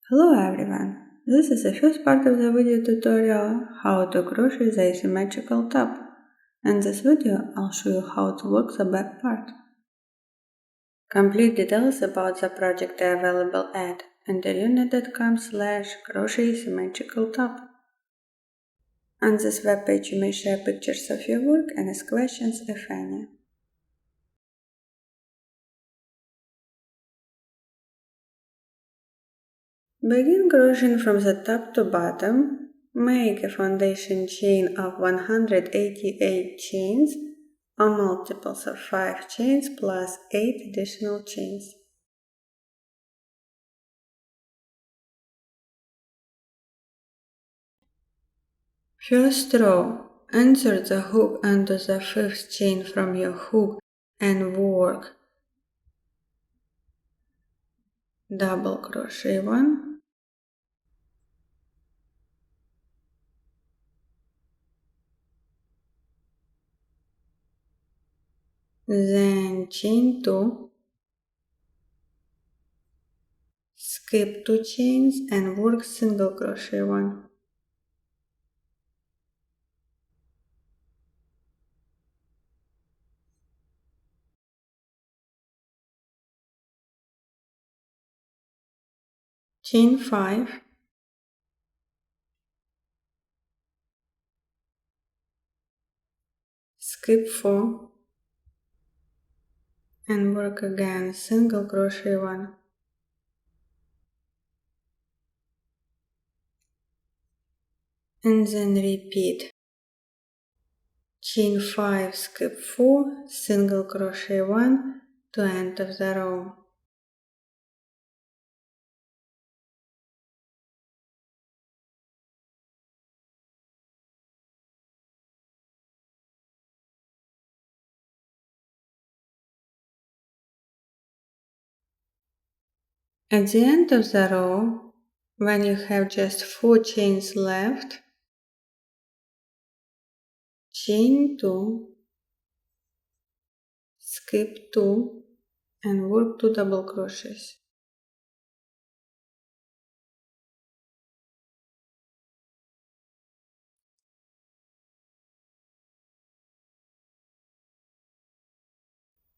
Hello everyone, this is the first part of the video tutorial how to crochet the asymmetrical top. In this video I'll show you how to work the back part. Complete details about the project are available at interunit.com/crochet asymmetrical top. On this webpage you may share pictures of your work and ask questions if any. Begin crocheting from the top to bottom. Make a foundation chain of 188 chains or multiples of 5 chains plus 8 additional chains. First row, insert the hook into the 5th chain from your hook and work double crochet 1. Then chain 2, skip 2 chains and work single crochet 1. Chain 5, skip 4 and work again single crochet 1. And then repeat. Chain 5, skip 4, single crochet 1 to end of the row. At the end of the row, when you have just 4 chains left, chain 2, skip 2 and work 2 double crochets.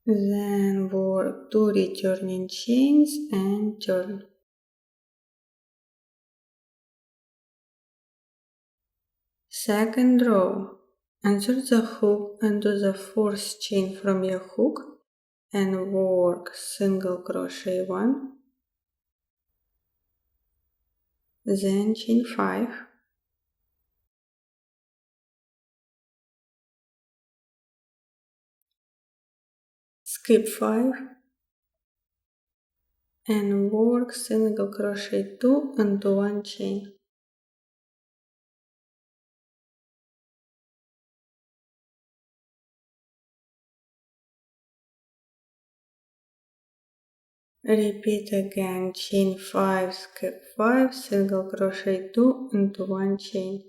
Then work 2 returning chains and turn. Second row, insert the hook into the 4th chain from your hook and work single crochet 1, then chain 5, skip 5 and work single crochet 2 into 1 chain. Repeat again, chain 5, skip 5, single crochet 2 into 1 chain.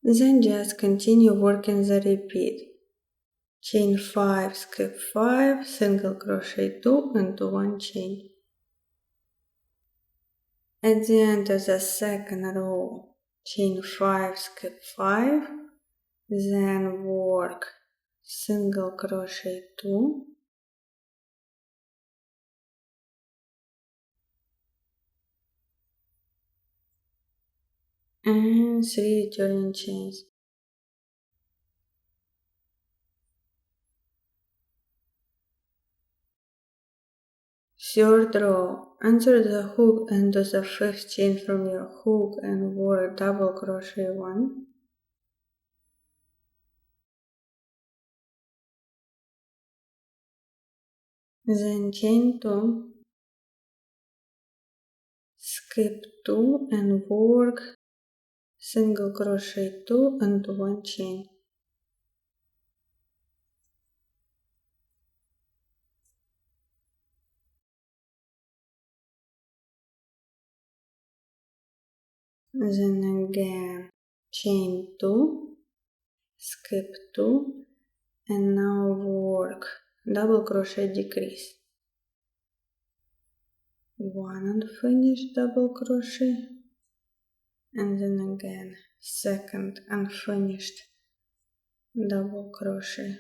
Then just continue working the repeat. Chain 5, skip 5, single crochet 2 into 1 chain. At the end of the second row, chain 5, skip 5, then work single crochet 2, and 3 returning chains. Third row, insert the hook into the 5th chain from your hook and work double crochet 1. Then chain 2, skip 2 and work single crochet 2 into 1 chain. then again chain 2, skip 2, and now work double crochet decrease, 1 unfinished double crochet, and then again second unfinished double crochet,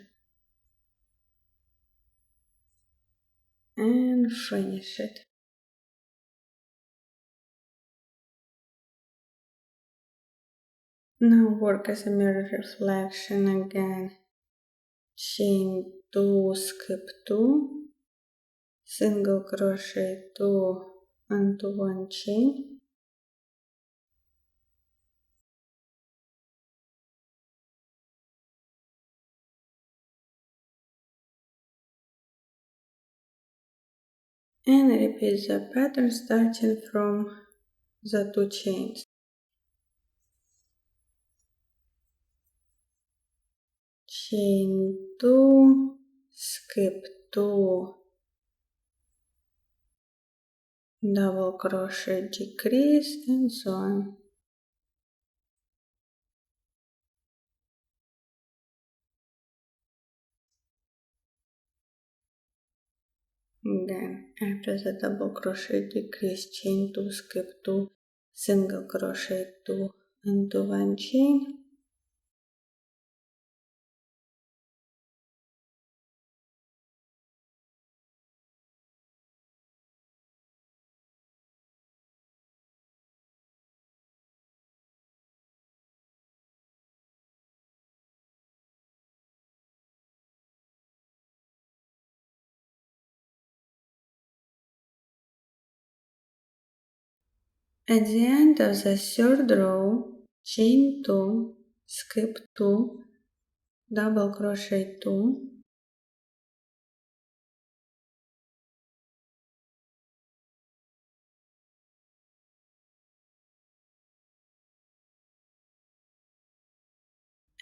and finish it. Now work as a mirror reflection again, chain 2, skip 2, single crochet 2 into 1 chain, and repeat the pattern starting from the 2 chains. Chain 2, skip 2, double crochet decrease, and so on. Again, after the double crochet decrease, chain 2, skip 2, single crochet 2 into 1 chain, at the end of the third row, chain 2, skip 2, double crochet 2,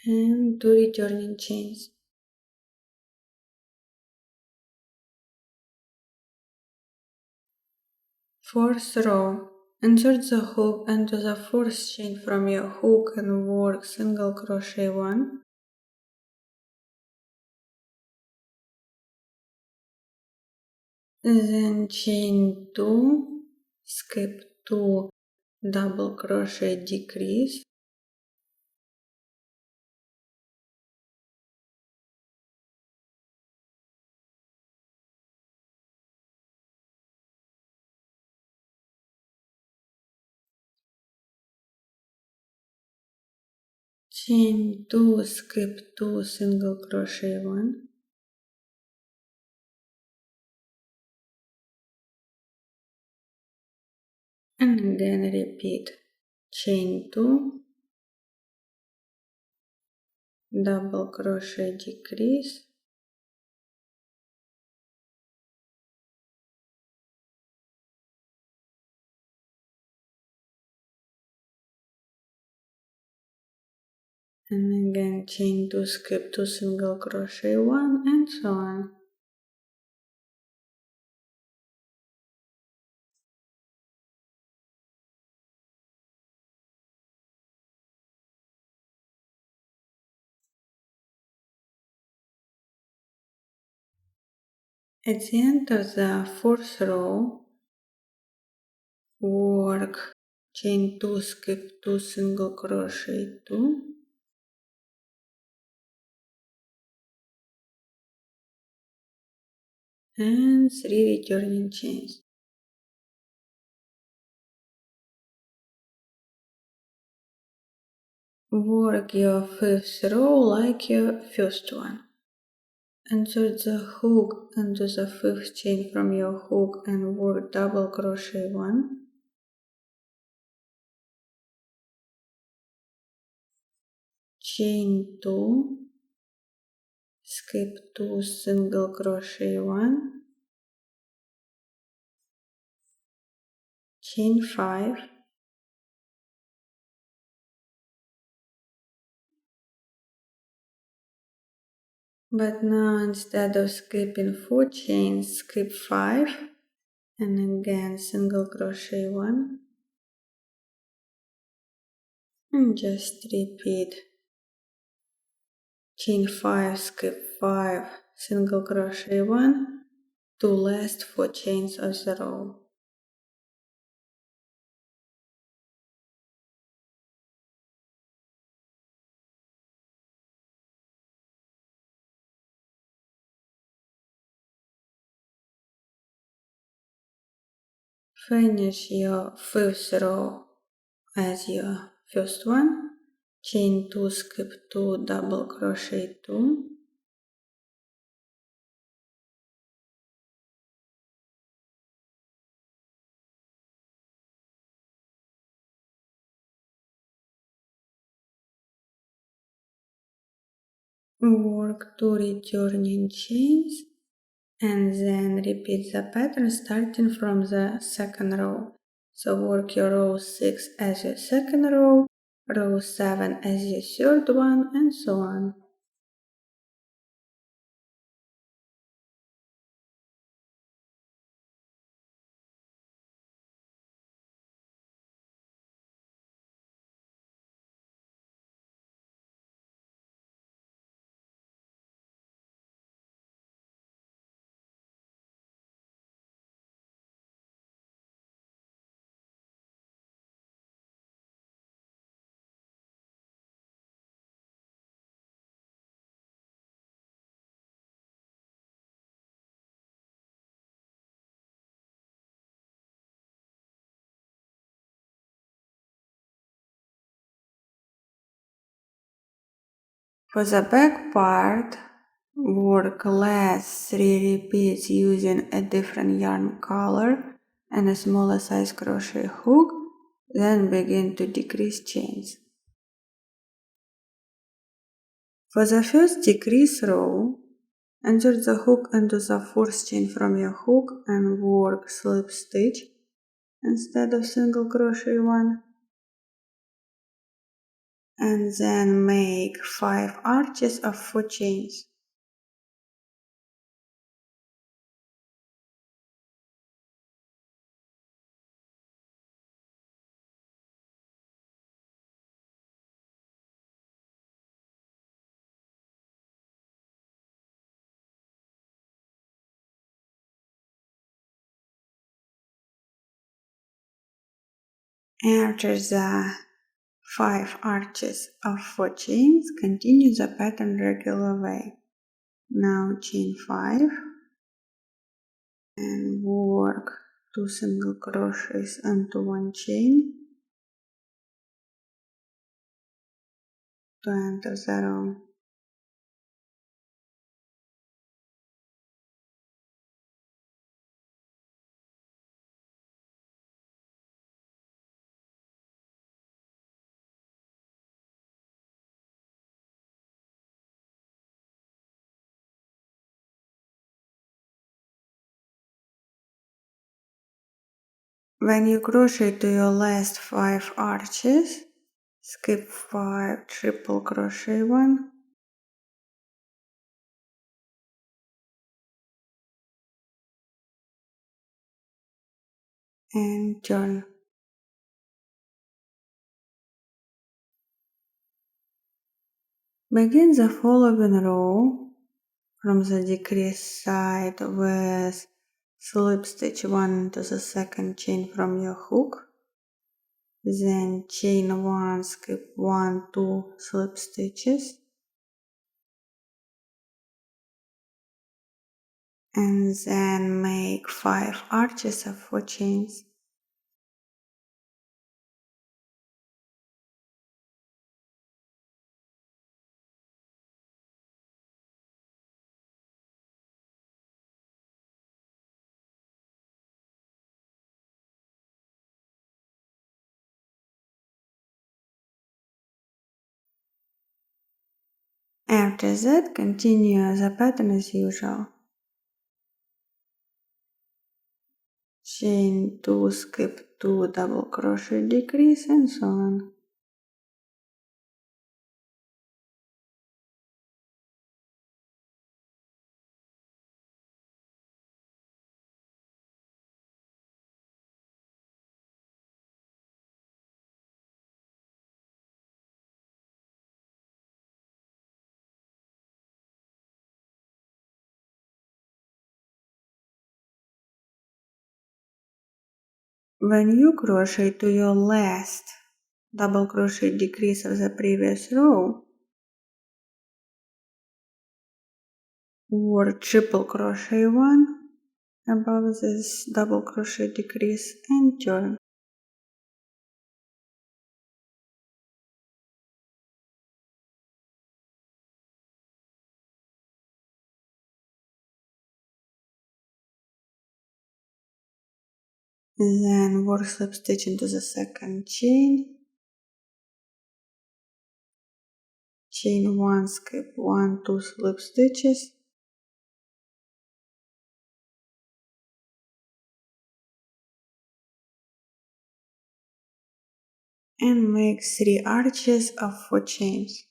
and 2 returning chains. Fourth row, insert the hook into the fourth chain from your hook and work single crochet 1, then chain 2, skip 2, double crochet decrease, chain 2, skip 2, single crochet 1, and again repeat, chain 2, double crochet decrease, and again chain 2, skip 2, single crochet 1, and so on. At the end of the fourth row, work chain 2, skip 2, single crochet 2, and 3 returning chains. Work your fifth row like your first one. Insert the hook into the fifth chain from your hook and work double crochet 1, chain 2, skip 2, single crochet 1, chain 5, but now instead of skipping 4 chains, skip 5, and again single crochet 1, and just repeat chain 5, skip 5, single crochet 1 to last 4 chains of the row. Finish your fifth row as your first one, chain 2, skip 2, double crochet 2, work 2 returning chains, and then repeat the pattern starting from the second row. So work your row 6 as your second row, row 7 as your third one, and so on. For the back part, work last 3 repeats using a different yarn color and a smaller size crochet hook, then begin to decrease chains. For the first decrease row, insert the hook into the fourth chain from your hook and work slip stitch instead of single crochet 1. And then make 5 arches of 4 chains. After the 5 arches of 4 chains, continue the pattern regular way. Now chain 5 and work 2 single crochets into 1 chain to enter the row. When you crochet to your last 5 arches, skip 5 triple crochet 1 and turn. Begin the following row from the decrease side with slip stitch 1 into the second chain from your hook, then chain 1, skip 1, 2 slip stitches, and then make 5 arches of 4 chains. After that, continue the pattern as usual. Chain 2, skip 2, double crochet decrease, and so on. When you crochet to your last double crochet decrease of the previous row, or triple crochet one above this double crochet decrease and turn. Then work slip stitch into the second chain, chain 1, skip 1, 2 slip stitches, and make 3 arches of 4 chains.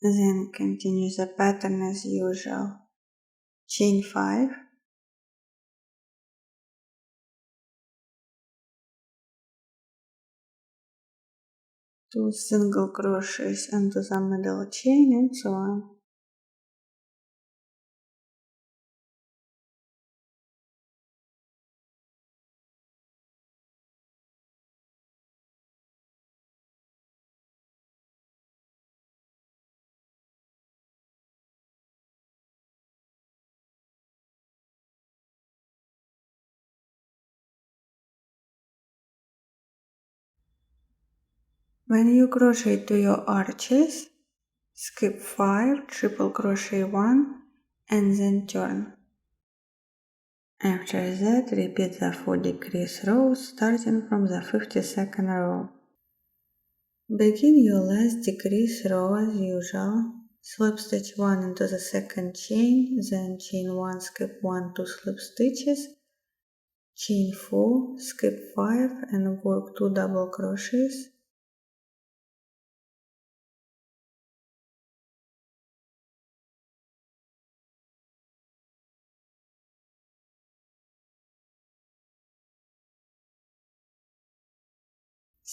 Then continue the pattern as usual. Chain 5, 2 single crochets into the middle chain, and so on. When you crochet to your arches, skip 5, triple crochet 1, and then turn. After that, repeat the 4 decrease rows starting from the 52nd row. Begin your last decrease row as usual. Slip stitch 1 into the second chain, then chain 1, skip 1, 2 slip stitches, chain 4, skip 5, and work 2 double crochets.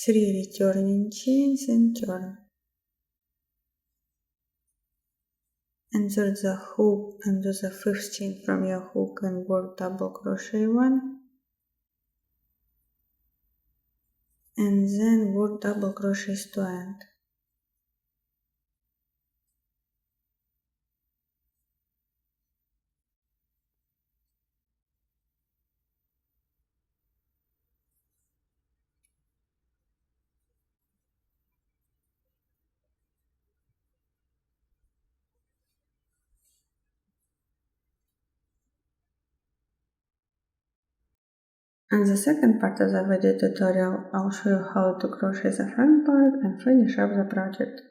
Three returning chains and turn. Insert the hook into the 5th chain from your hook and work double crochet 1, and then work double crochets to end. In the second part of the video tutorial, I'll show you how to crochet the front part and finish up the project.